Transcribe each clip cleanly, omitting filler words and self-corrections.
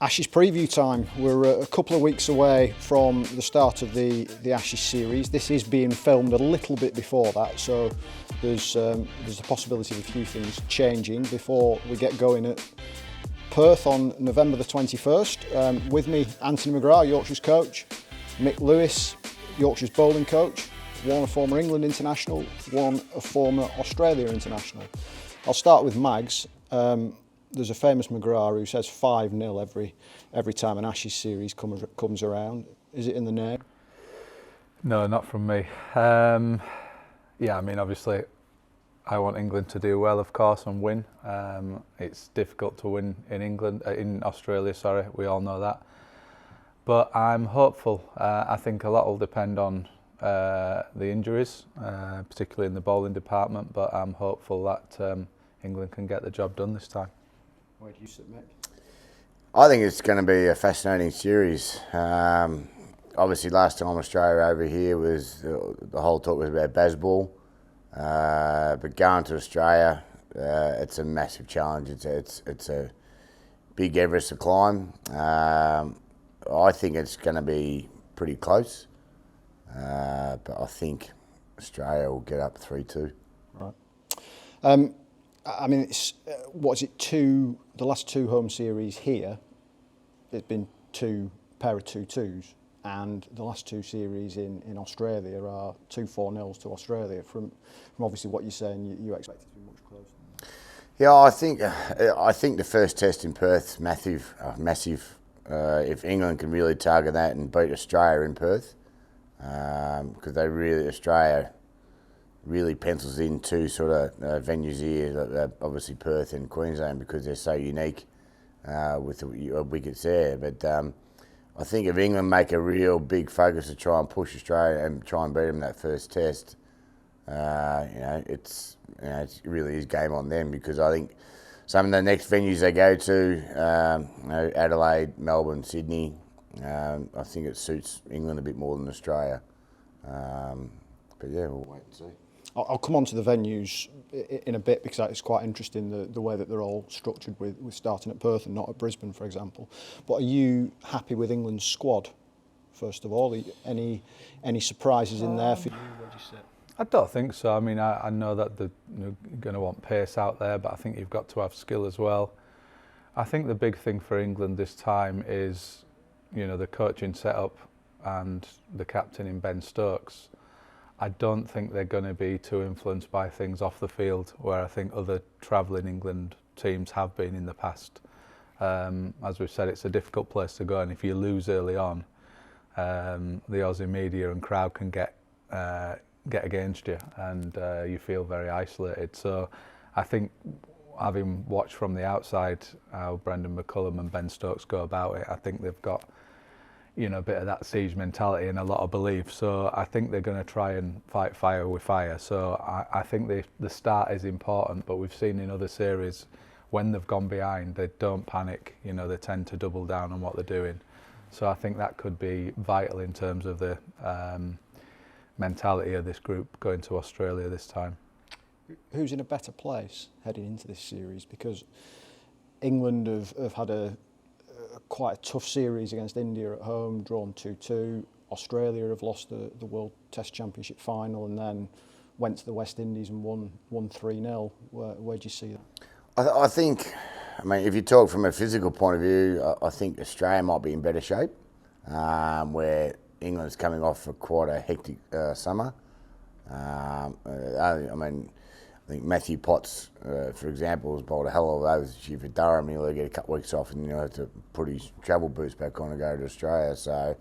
Ashes preview time. We're a couple of weeks away from the start of the Ashes series. This is being filmed a little bit before that, so there's a possibility of a few things changing before we get going at Perth on November the 21st. With me, Anthony McGrath, Yorkshire's coach, Mick Lewis, Yorkshire's bowling coach, one a former England international, one a former Australia international. I'll start with Mags. There's a famous McGrath who says 5-0 every time an Ashes series comes around. Is it in the name? No, not from me. Yeah, I mean, obviously, I want England to do well, of course, and win. It's difficult to win in Australia. Sorry, we all know that. But I'm hopeful. I think a lot will depend on the injuries, particularly in the bowling department. But I'm hopeful that England can get the job done this time. Where do you sit, Mick? I think it's going to be a fascinating series. Obviously, last time Australia over here was the whole talk was about baseball, but going to Australia, it's a massive challenge. It's a big Everest to climb. I think it's going to be pretty close, but I think Australia will get up 3-2. Right. I mean, it's the last two home series here, it's been pair of 2-2s, and the last two series in Australia are 2 4-0s to Australia. From obviously what you're saying, you expect it to be much closer. Yeah, I think the first test in Perth's massive. If England can really target that and beat Australia in Perth, because Australia really pencils in two sort of venues here, obviously Perth and Queensland, because they're so unique with the wickets there. But I think if England make a real big focus to try and push Australia and try and beat them that first test, it really is game on them, because I think some of the next venues they go to, Adelaide, Melbourne, Sydney, I think it suits England a bit more than Australia. But yeah, we'll wait and see. I'll come on to the venues in a bit, because it's quite interesting the way that they're all structured with starting at Perth and not at Brisbane, for example. But are you happy with England's squad, first of all? Any surprises in there for you? Where do you sit? I don't think so. I mean, I know that you're going to want pace out there, but I think you've got to have skill as well. I think the big thing for England this time is, the coaching setup and the captain in Ben Stokes. I don't think they're going to be too influenced by things off the field, where I think other travelling England teams have been in the past. As we've said, it's a difficult place to go, and if you lose early on, the Aussie media and crowd can get against you, and you feel very isolated. So I think, having watched from the outside how Brendan McCullum and Ben Stokes go about it, I think they've got a bit of that siege mentality and a lot of belief. So I think they're going to try and fight fire with fire. So I think the start is important, but we've seen in other series, when they've gone behind, they don't panic. They tend to double down on what they're doing. So I think that could be vital in terms of the mentality of this group going to Australia this time. Who's in a better place heading into this series? Because England have had quite a tough series against India at home, drawn 2-2. Australia have lost the World Test Championship final and then went to the West Indies and won 3-0. Where do you see that? I think, if you talk from a physical point of view, I think Australia might be in better shape, where England's coming off quite a hectic summer. I think Matthew Potts, for example, has bowled a hell of those this year for Durham. He'll get a couple of weeks off and have to put his travel boots back on and go to Australia. So,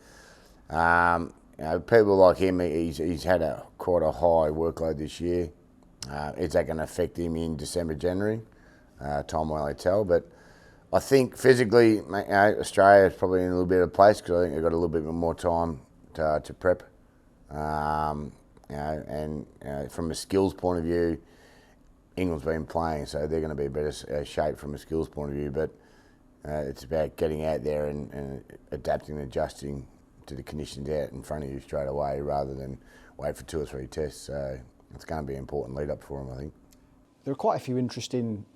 people like him, he's had quite a high workload this year. Is that going to affect him in December, January? Time will only tell. But I think physically, Australia is probably in a little bit of a place, because I think they've got a little bit more time to prep. And from a skills point of view, England's been playing, so they're going to be in better shape from a skills point of view. But it's about getting out there and adapting and adjusting to the conditions out in front of you straight away, rather than wait for 2 or 3 tests. So it's going to be an important lead up for them, I think. There are quite a few interesting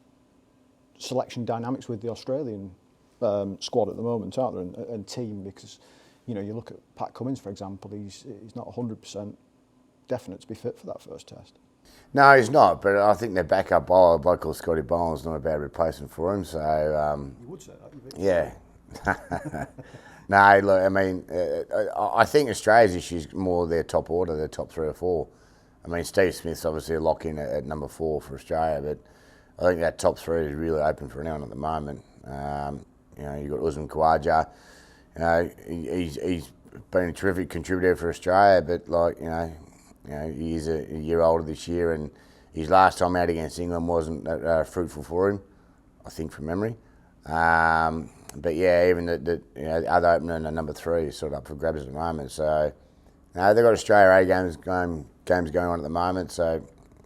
selection dynamics with the Australian squad at the moment, aren't there, and team, because you know, you look at Pat Cummins, for example, he's not 100% definite to be fit for that first test. No, he's not, but I think their backup bowler, a bloke called Scotty Boland's not a bad replacement for him. So You would say that, yeah. No, look, I mean, I think Australia's issue is more their top order, their top 3 or 4. I mean, Steve Smith's obviously a lock-in at number 4 for Australia, but I think that top 3 is really open for anyone at the moment. You know, you've got Usman Khawaja. You know, he's been a terrific contributor for Australia, but like, you know, he's a year older this year, and his last time out against England wasn't fruitful for him, I think, from memory. But yeah, even the other opener and the number 3 is sort of up for grabs at the moment. So they've got Australia A games going on at the moment. So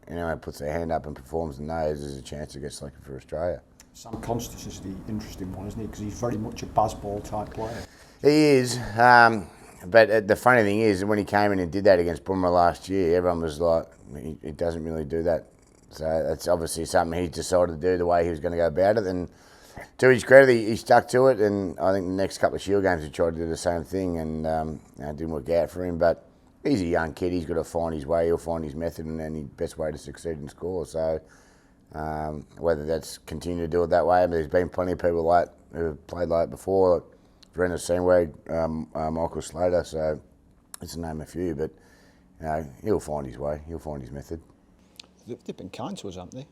anyone who puts their hand up and performs in those, there's a chance to get selected for Australia. Sam Constance is the interesting one, isn't he? Because he's very much a Bazball type player. He is. But the funny thing is, when he came in and did that against Bumrah last year, everyone was like, he doesn't really do that. So that's obviously something he decided to do the way he was going to go about it. And to his credit, he stuck to it. And I think the next couple of Shield games he tried to do the same thing, and it didn't work out for him. But he's a young kid. He's got to find his way. He'll find his method and the best way to succeed and score. So whether that's continue to do it that way, I mean, there's been plenty of people like who have played like it before, like Verena Sandweg, Michael Slater, so it's to name a few, but you know, he'll find his way, he'll find his method. They've been kind to us, haven't they?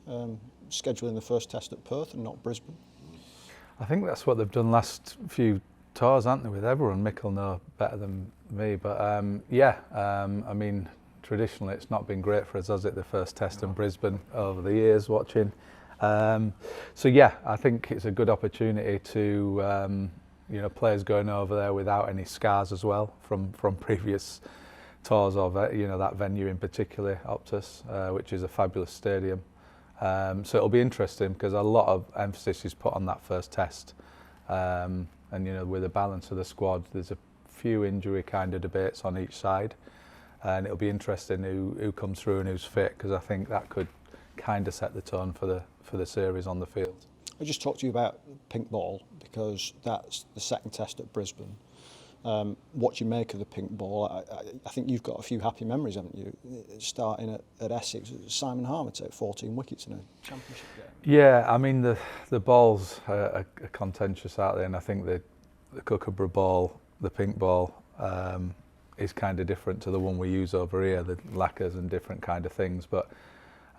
Scheduling the first test at Perth and not Brisbane. I think that's what they've done last few tours, haven't they, with everyone. Mick will know better than me, but I mean, traditionally it's not been great for us, has it, the first test in Brisbane over the years watching. So yeah, I think it's a good opportunity to you know, players going over there without any scars as well from previous tours of it, you know, that venue in particular, Optus, which is a fabulous stadium. So it'll be interesting because a lot of emphasis is put on that first test. And you know, with the balance of the squad, there's a few injury kind of debates on each side. And it'll be interesting who comes through and who's fit, because I think that could kind of set the tone for the series on the field. I just talked to you about pink ball because that's the second test at Brisbane. What do you make of the pink ball? I think you've got a few happy memories, haven't you? Starting at Essex, Simon Harmer took 14 wickets in a championship game. Yeah, I mean the balls are contentious out there, and I think the Kookaburra ball, the pink ball, is kind of different to the one we use over here, the lacquers and different kind of things. But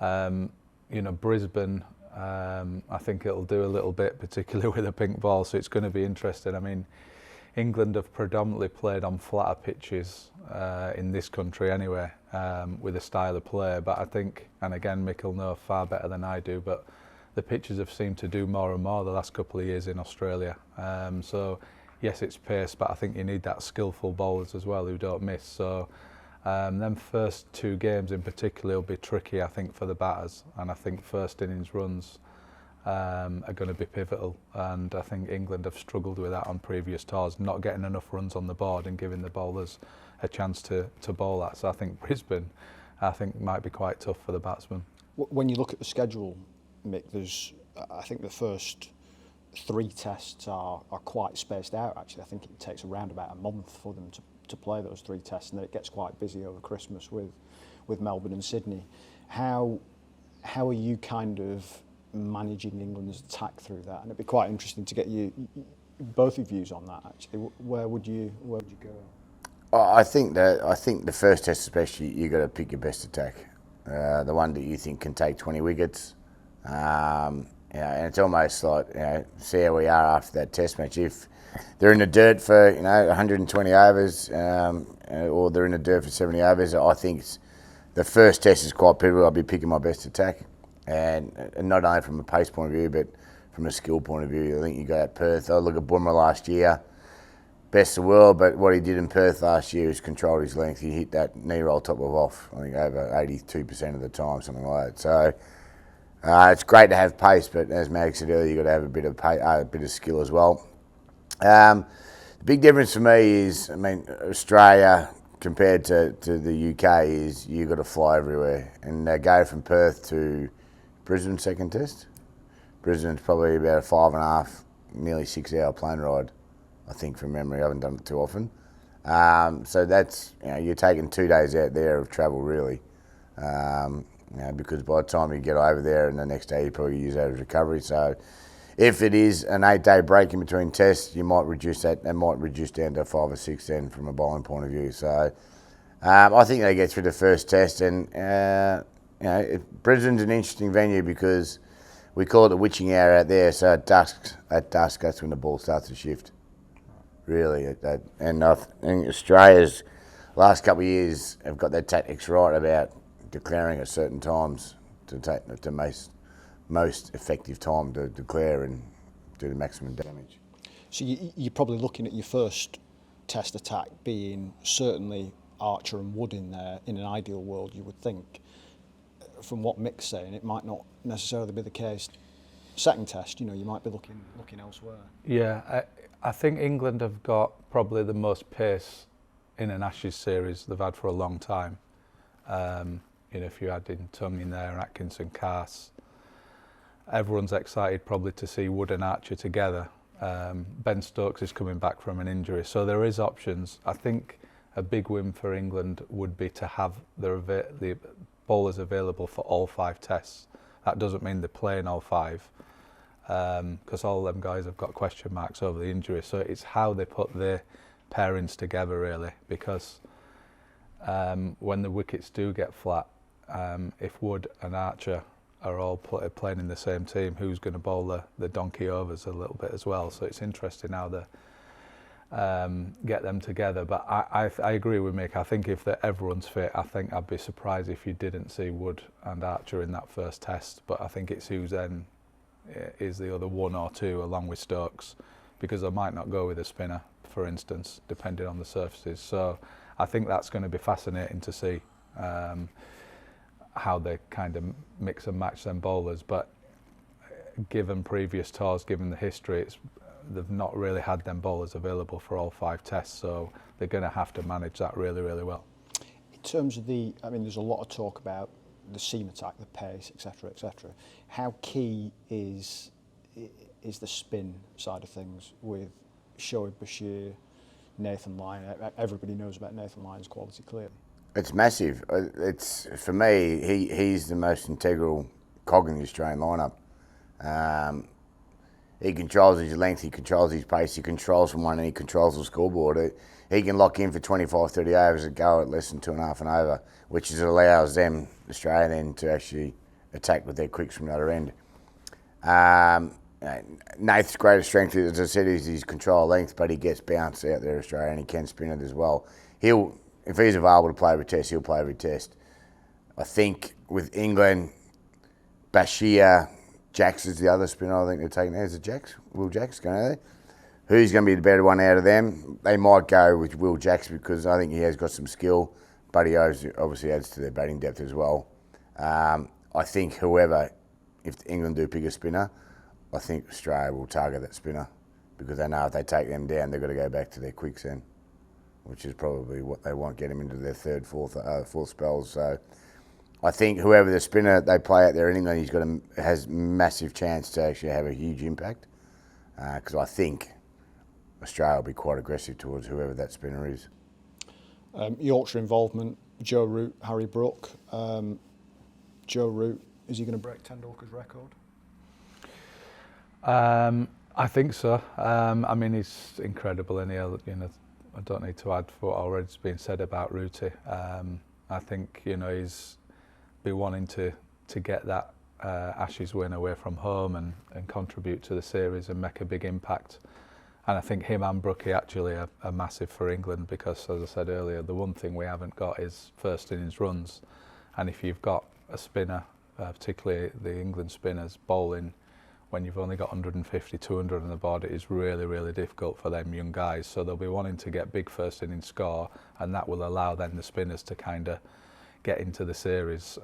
you know, Brisbane, I think it'll do a little bit, particularly with a pink ball, so it's going to be interesting. I mean, England have predominantly played on flatter pitches in this country anyway, with a style of play, but I think, and again Mick will know far better than I do, but the pitches have seemed to do more and more the last couple of years in Australia. So yes, it's pace, but I think you need that skillful bowlers as well who don't miss. So them first 2 games in particular will be tricky, I think, for the batters, and I think first innings runs are going to be pivotal, and I think England have struggled with that on previous tours, not getting enough runs on the board and giving the bowlers a chance to bowl that. So I think Brisbane, might be quite tough for the batsmen. When you look at the schedule, Mick, I think the first 3 tests are quite spaced out, actually. I think it takes around about a month for them to play those 3 tests, and then it gets quite busy over Christmas with Melbourne and Sydney. How are you kind of managing England's attack through that? And it'd be quite interesting to get both your views on that, actually. Where would you go? I think the first test especially, you got to pick your best attack, the one that you think can take 20 wickets. And it's almost like, see how we are after that test match. If they're in the dirt for 120 overs, or they're in the dirt for 70 overs, I think the first test is quite pivotal. I'll be picking my best attack, and not only from a pace point of view, but from a skill point of view. I think you go at Perth. I look at Bumrah last year, best of the world, but what he did in Perth last year is controlled his length. He hit that knee roll top of off, I think over 82% of the time, something like that. So it's great to have pace, but as Mag said earlier, you've got to have a bit of skill as well. The big difference for me is, Australia compared to the UK is you've got to fly everywhere, and go from Perth to Brisbane second test. Brisbane's probably about a 5.5 nearly 6-hour plane ride, I think, from memory. I haven't done it too often. So that's, you're taking 2 days out there of travel, really. Because by the time you get over there and the next day you probably use that as recovery. So if it is an 8-day break in between tests, you might reduce that. That might reduce down to 5 or 6 then from a bowling point of view. So I think they get through the first test, and Brisbane's an interesting venue because we call it the witching hour out there. So at dusk, that's when the ball starts to shift. Really, and I think Australia's last couple of years have got their tactics right about declaring at certain times to take the most effective time to declare and do the maximum damage. So you're probably looking at your first test attack being certainly Archer and Wood in there. In an ideal world, you would think. From what Mick's saying, it might not necessarily be the case. Second test, you might be looking elsewhere. Yeah, I think England have got probably the most pace in an Ashes series they've had for a long time. If you add in Tongue in there, Atkinson, Cass, everyone's excited probably to see Wood and Archer together. Ben Stokes is coming back from an injury, so there is options. I think a big win for England would be to have the bowlers available for all 5 tests. That doesn't mean they're playing all 5, because all them guys have got question marks over the injury. So it's how they put their pairings together, really, because when the wickets do get flat, if Wood and Archer are all playing in the same team, who's going to bowl the donkey overs a little bit as well? So it's interesting how they get them together. But I agree with Mick. I think if everyone's fit, I think I'd be surprised if you didn't see Wood and Archer in that first test. But I think it's who's then is the other 1 or 2 along with Stokes, because I might not go with a spinner, for instance, depending on the surfaces. So I think that's going to be fascinating to see how they kind of mix and match them bowlers. But given previous tours, given the history, they've not really had them bowlers available for all 5 tests, so they're going to have to manage that really, really well. In terms of there's a lot of talk about the seam attack, the pace, etc., etc. How key is the spin side of things with Shoaib Bashir, Nathan Lyon? Everybody knows about Nathan Lyon's quality, clearly. It's massive. It's, for me, he's the most integral cog in the Australian lineup. He controls his length, he controls his pace, he controls from one end, he controls the scoreboard. He can lock in for 25, 30 overs and go at less than 2.5 and over, which allows them, Australia, then to actually attack with their quicks from the other end. Nath's greatest strength, as I said, is his control length, but he gets bounce out there, Australia, and he can spin it as well. If he's available to play every test, he'll play every test. I think with England, Bashir, Jacks is the other spinner I think they're taking there. Is it Jacks? Will Jacks going there? Who's going to be the better one out of them? They might go with Will Jacks because I think he has got some skill, but he obviously adds to their batting depth as well. I think if England do pick a spinner, I think Australia will target that spinner because they know if they take them down, they've got to go back to their quicks then, which is probably what they want, get them into their third, fourth spells. So I think whoever the spinner they play out there in England, has massive chance to actually have a huge impact because I think Australia will be quite aggressive towards whoever that spinner is. Yorkshire involvement, Joe Root, Harry Brook. Joe Root, is he going to break Tendulkar's record? I think so. He's incredible, and I don't need to add what already's been said about Rooty. I think he's be wanting to get that Ashes win away from home and contribute to the series and make a big impact. And I think him and Brookie actually are massive for England because, as I said earlier, the one thing we haven't got is first innings runs. And if you've got a spinner, particularly the England spinners, bowling when you've only got 150, 200 on the board, it is really, really difficult for them young guys. So they'll be wanting to get big first innings score, and that will allow then the spinners to kind of get into the series.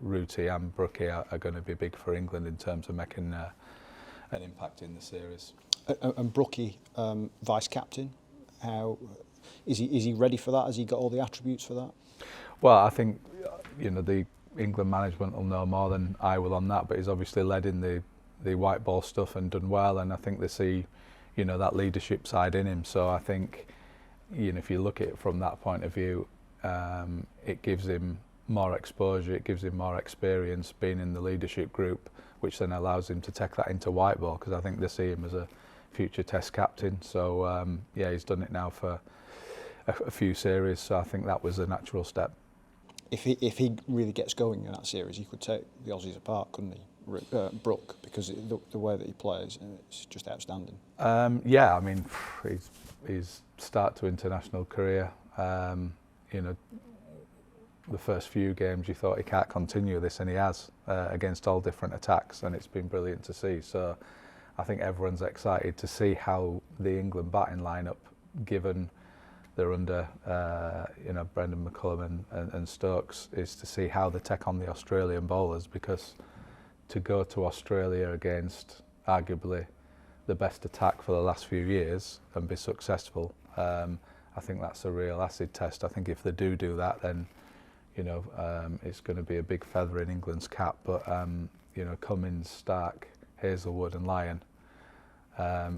Rooty and Brookie are going to be big for England in terms of making an impact in the series. And Brookie, vice captain, how is he ready for that? Has he got all the attributes for that? Well, I think the England management will know more than I will on that, but he's obviously led in the the white ball stuff and done well, and I think they see, you know, that leadership side in him. So I think, you know, if you look at it from that point of view, it gives him more exposure, it gives him more experience being in the leadership group, which then allows him to take that into white ball, because I think they see him as a future Test captain. So yeah, he's done it now for a few series, so I think that was a natural step. If he really gets going in that series, he could take the Aussies apart, couldn't he, Brook? Because the way that he plays, it's just outstanding. Yeah, I mean, his start to international career, you know, the first few games you thought he can't continue this, and he has, against all different attacks, and it's been brilliant to see. So I think everyone's excited to see how the England batting lineup, given they're under you know, Brendan McCullum and Stokes, is to see how they take on the Australian bowlers, because to go to Australia against arguably the best attack for the last few years and be successful, I think that's a real acid test. I think if they do that, then, you know, it's going to be a big feather in England's cap. But you know, Cummins, Stark, Hazelwood and Lyon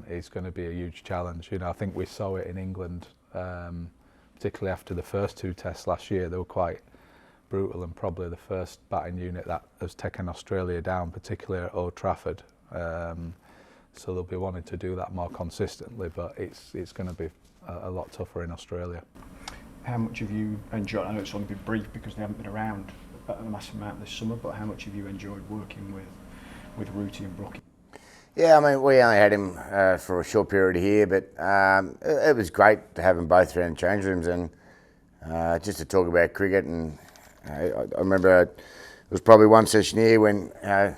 is going to be a huge challenge. You know, I think we saw it in England, particularly after the first two tests last year. They were quite brutal, and probably the first batting unit that has taken Australia down, particularly at Old Trafford. So they'll be wanting to do that more consistently, but it's going to be a lot tougher in Australia. How much have you enjoyed, I know it's only been brief because they haven't been around a massive amount this summer, but how much have you enjoyed working with Rooty and Brookie? Yeah, I mean, we only had him for a short period here, but it was great to have them both around change rooms and just to talk about cricket. And I remember it was probably one session here when I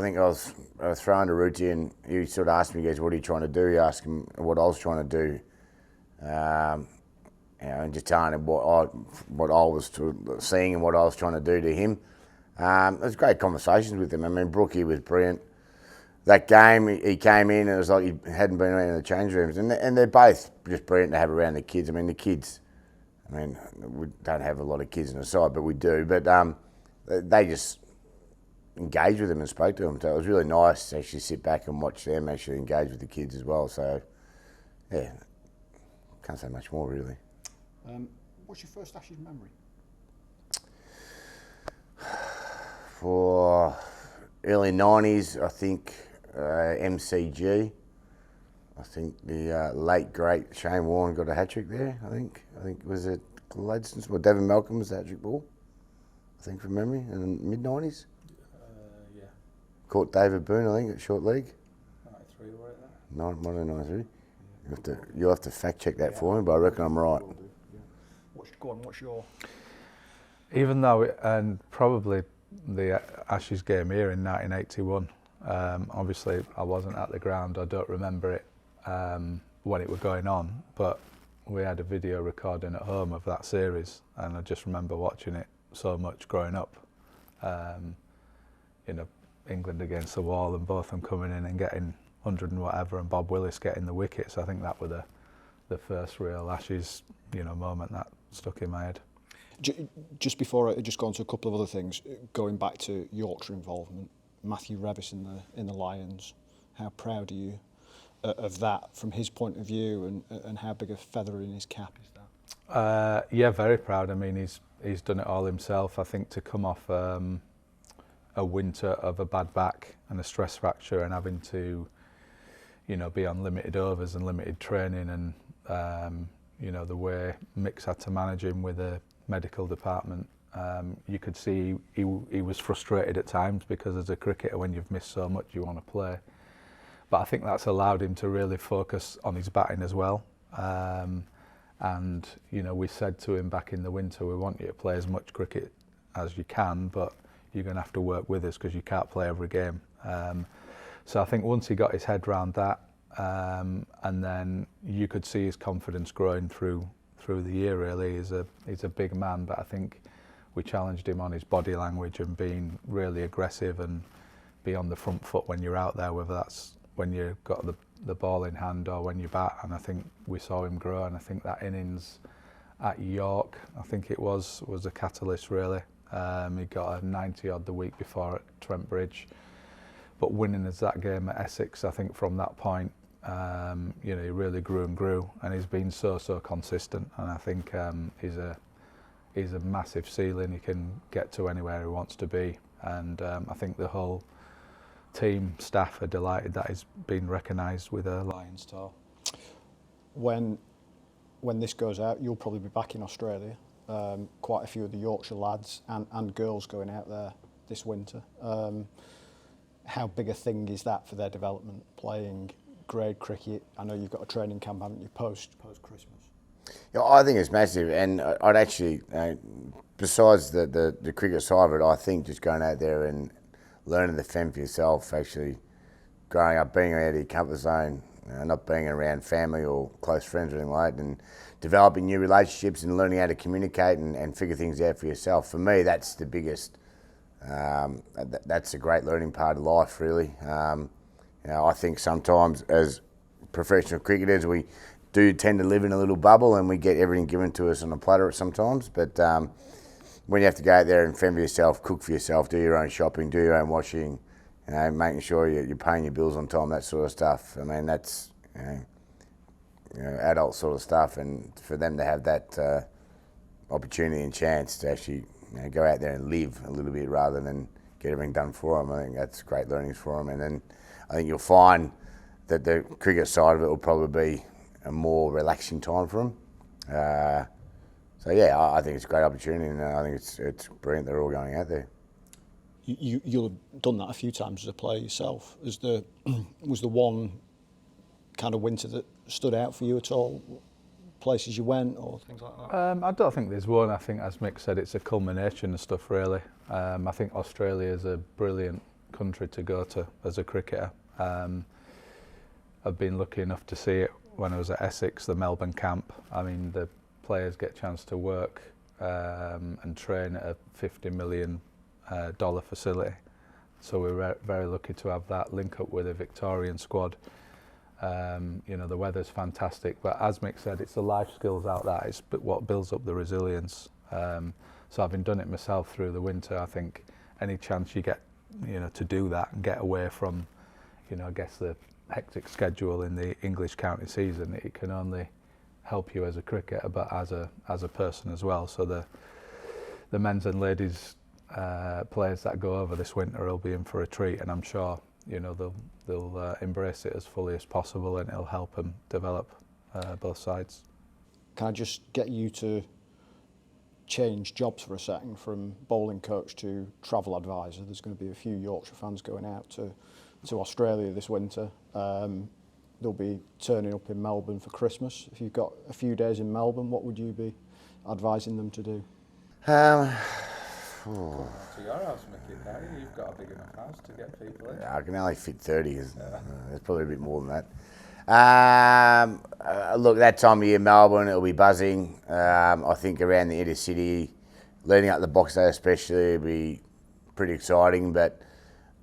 think I was throwing to Rooty, and he sort of asked me, he goes, "What are you trying to do?" He asked him what I was trying to do. You know, and just telling him what I was seeing and what I was trying to do to him. It was great conversations with him. I mean, Brookie was brilliant. That game, he came in and it was like he hadn't been around in the change rooms. And they're both just brilliant to have around the kids. I mean, the kids, I mean, we don't have a lot of kids on the side, but we do. But they just engaged with them and spoke to them. So it was really nice to actually sit back and watch them actually engage with the kids as well. So, yeah, can't say much more really. What's your first Ashes memory? For early 90s, I think MCG. I think the late great Shane Warne got a hat trick there. I think was it Gladstone's? Well, Devon Malcolm was the hat trick ball. I think from memory, in the mid 90s. Yeah. Caught David Boone, I think, at short league. 93 or that. No, 93. You'll have to fact check that for me, but I reckon I'm right. What's your... Even though, and probably the Ashes game here in 1981, obviously I wasn't at the ground, I don't remember it when it was going on, but we had a video recording at home of that series, and I just remember watching it so much growing up. You know, England against the wall and both of them coming in and getting 100 and whatever, and Bob Willis getting the wickets. I think that was the first real Ashes, you know, moment that stuck in my head. Just before I just go on to a couple of other things, going back to Yorkshire involvement, Matthew Revis in the Lions, how proud are you of that from his point of view, and how big a feather in his cap is that? Yeah, very proud. I mean, he's done it all himself. I think to come off a winter of a bad back and a stress fracture and having to, you know, be on limited overs and limited training, and you know, the way Mick's had to manage him with a medical department, you could see he was frustrated at times, because as a cricketer, when you've missed so much, you want to play. But I think that's allowed him to really focus on his batting as well. And you know, we said to him back in the winter, we want you to play as much cricket as you can, but you're going to have to work with us because you can't play every game. So I think once he got his head round that, and then you could see his confidence growing through the year. Really, he's a big man, but I think we challenged him on his body language and being really aggressive and be on the front foot when you're out there, whether that's when you've got the ball in hand or when you bat. And I think we saw him grow, and I think that innings at York, I think it was a catalyst really. He got a 90 odd the week before at Trent Bridge. but winning us that game at Essex, I think from that point, you know, he really grew and grew, and he's been so consistent. And I think he's a massive ceiling. He can get to anywhere he wants to be, and I think the whole team staff are delighted that he's been recognised with a Lions tour. When this goes out, you'll probably be back in Australia. Quite a few of the Yorkshire lads and girls going out there this winter. How big a thing is that for their development, playing grade cricket? I know you've got a training camp, haven't you, post Christmas? Yeah, I think it's massive, and I'd actually, besides the cricket side of it, I think just going out there and learning the fem for yourself, actually growing up, being out of your comfort zone, not being around family or close friends or anything like that, and developing new relationships and learning how to communicate and figure things out for yourself. For me, that's the biggest. That's a great learning part of life, really. You know, I think sometimes as professional cricketers, we do tend to live in a little bubble and we get everything given to us on a platter sometimes. But when you have to go out there and fend for yourself, cook for yourself, do your own shopping, do your own washing, you know, making sure you're paying your bills on time, that sort of stuff. I mean, that's you know, adult sort of stuff, and for them to have that opportunity and chance to actually go out there and live a little bit rather than get everything done for them, I think that's great learnings for them. And then I think you'll find that the cricket side of it will probably be a more relaxing time for them. So yeah, I think it's a great opportunity, and I think it's brilliant they're all going out there. You'll have done that a few times as a player yourself. Was the one kind of winter that stood out for you at all? Places you went or things like that? I don't think there's one. I think, as Mick said, it's a culmination of stuff, really. I think Australia is a brilliant country to go to as a cricketer. I've been lucky enough to see it when I was at Essex, the Melbourne camp. I mean, the players get a chance to work and train at a $50 million facility. So we're very lucky to have that link up with a Victorian squad. You know, the weather's fantastic, but as Mick said, it's the life skills out there. It's what builds up the resilience. So having done it myself through the winter, I think any chance you get, you know, to do that and get away from, you know, I guess the hectic schedule in the English county season, it can only help you as a cricketer, but as a person as well. So the men's and ladies players that go over this winter will be in for a treat, and I'm sure, you know, they'll embrace it as fully as possible, and it'll help them develop both sides. Can I just get you to change jobs for a second from bowling coach to travel advisor? There's going to be a few Yorkshire fans going out to Australia this winter. They'll be turning up in Melbourne for Christmas. If you've got a few days in Melbourne, what would you be advising them to do? To your house, Mickey, you've got a big enough house to get people in. I can only fit 30. There's probably a bit more than that. Look, that time of year, Melbourne, it'll be buzzing. I think around the inner city, leading up the Box Day especially, it'll be pretty exciting. But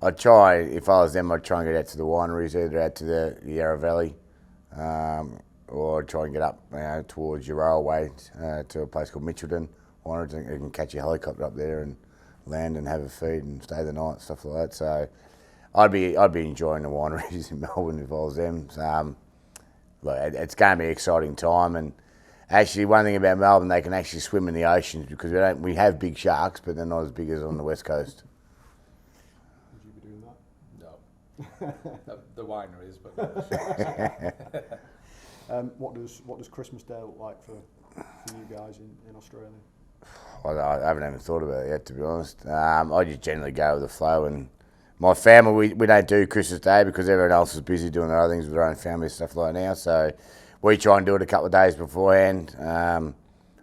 I'd try, if I was them, I'd try and get out to the wineries, either out to the Yarra Valley, or I'd try and get up, you know, towards Yarra way to a place called Mitchelton. You can catch a helicopter up there and land and have a feed and stay the night, stuff like that. So I'd be enjoying the wineries in Melbourne if I was them. Look, it's going to be an exciting time, and actually one thing about Melbourne, they can actually swim in the oceans because we have big sharks, but they're not as big as on the west coast. Would you be doing that? No. The wineries, but not the sharks. What does Christmas Day look like for you guys in Australia? I haven't even thought about it yet, to be honest. I just generally go with the flow, and my family, we don't do Christmas Day because everyone else is busy doing their other things with their own family and stuff like that now, so we try and do it a couple of days beforehand.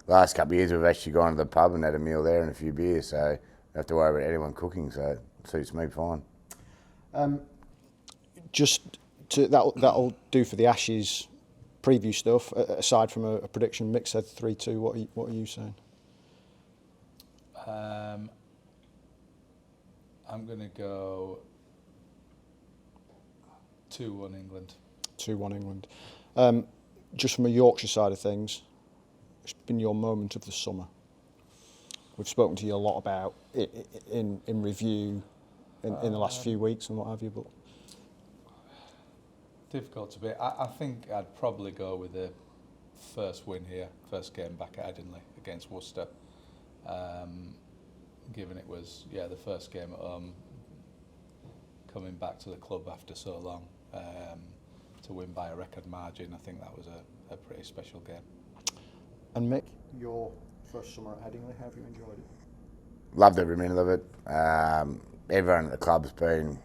Last couple of years we've actually gone to the pub and had a meal there and a few beers, so don't have to worry about anyone cooking, so it suits me fine. That'll do for the Ashes preview stuff. Aside from a prediction, Mick said 3-2. What are you saying? I'm going to go 2-1 England. 2-1 England. Just from a Yorkshire side of things, it's been your moment of the summer. We've spoken to you a lot about it in review, in the last few weeks and what have you. But difficult to be. I think I'd probably go with the first win here, first game back at Headingley against Worcester. Given it was the first game at home, coming back to the club after so long, to win by a record margin, I think that was a pretty special game. And Mick, your first summer at Headingley, how have you enjoyed it? Loved every minute of it. Everyone at the club's been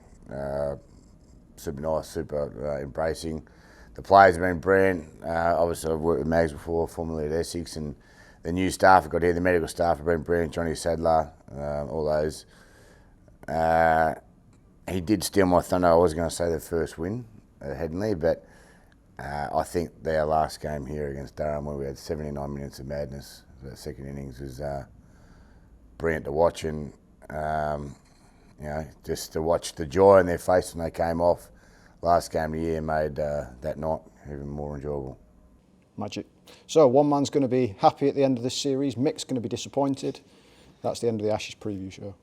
super nice, super embracing. The players have been brilliant. Obviously, I've worked with Mags before, formerly at Essex, and the new staff have got here. The medical staff have been brilliant. Johnny Sadler, all those. He did steal my thunder. I was going to say the first win at Headingley, but I think their last game here against Durham, where we had 79 minutes of madness, the second innings, was brilliant to watch, and just to watch the joy in their face when they came off. Last game of the year made that night even more enjoyable. Magic. So one man's going to be happy at the end of this series. Mick's going to be disappointed. That's the end of the Ashes preview show.